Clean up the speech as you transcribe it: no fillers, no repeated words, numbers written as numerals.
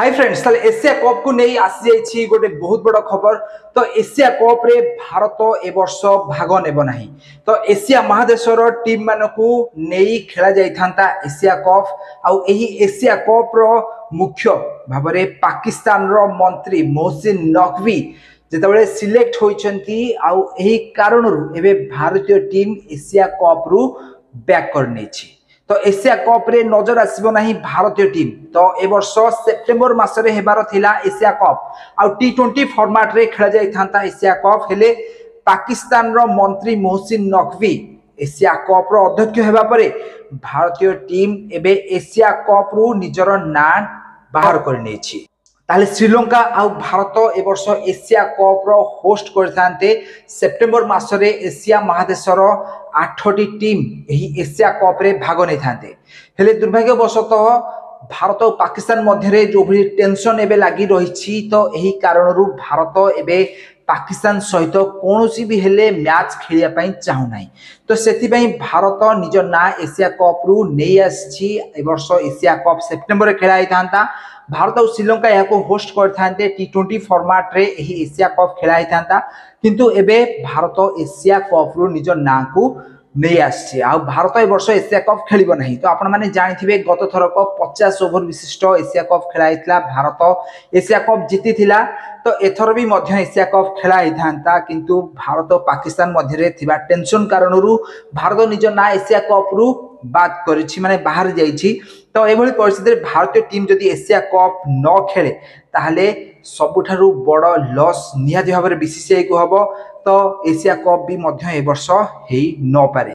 Hi friends, ताले Asia cup को नहीं आसी जाइछि गोटे बहुत बड़ खबर। तो एशिया कप रे भारत ए वर्ष भाग नेब नाही। तो एशिया महादेशर टीम मानकू नहीं खेला जाई थांता एशिया कप। आउ एही एशिया कप रो मुख्य भाबरे पाकिस्तान रो मंत्री मोहसिन नकवी जेतबेले सिलेक्ट होइछंती आउ एही कारणरू एबे भारतीय टीम एशिया कप रु बैक कर नेछि। तो एशिया कप रे नजर आसीबो नाही भारतीय टीम। तो ए वर्ष सेप्टेम्बर मासरे हेबार थिला एशिया कप आ टी20 फॉर्मेट रे खेला जाई थांता एशिया कप। हेले पाकिस्तान रो मंत्री मोहसिन नकवी एशिया कप रो अध्यक्ष हेबा परे भारतीय टीम एबे एशिया कप रु निजर ना बाहर कर नेछि। ताले श्रीलंका आ भारत ए वर्ष एशिया कप रो होस्ट करथांते। सेप्टेम्बर मासरे एशिया महादेशर 8टी टीम एही एशिया कप रे भाग नै थांते। हेले दुर्भाग्यवशतः भारत और पाकिस्तान मध्य जो भी टेंशन एबे लागि रहिछि, तो एही कारणरू भारत एबे पाकिस्तान सहित कोनोसी भी हेले मैच खेलिया पई चाहू नाही। तो सेति पई भारत निज ना एशिया कप रु नै आछि। ए वर्ष एशिया कप सेप्टेम्बर रे खेला थांता। भारत और श्रीलंका या को होस्ट करथांते टी20 फॉर्मेट रे एही एशिया कप खेला थांता। किंतु एबे भारत एशिया कप रु निज ना को नहीं आछि। आ भारत ए वर्ष एशिया कप खेलिबो नाही। तो आपण माने जानिथिबे गत थरक 50 ओवर विशिष्ट एशिया कप खेलाइतला भारत एशिया कप जीति थिला। तो एथर भी मध्य एशिया कप खेलाई थांता, किंतु भारत और पाकिस्तान मध्य रे थिबा टेंशन कारणरू भारत निज ना एशिया कप रु बात करिछि, माने बाहर जाइछि। तो एभली परिस्थिति भारतीय टीम जदि एशिया कप न खेले ताहले सबुठारु बड़ लॉस निहाती भाबरे बीसीसीआई को हबो। तो एशिया कप भी मध्य ए वर्ष हेई न पारे।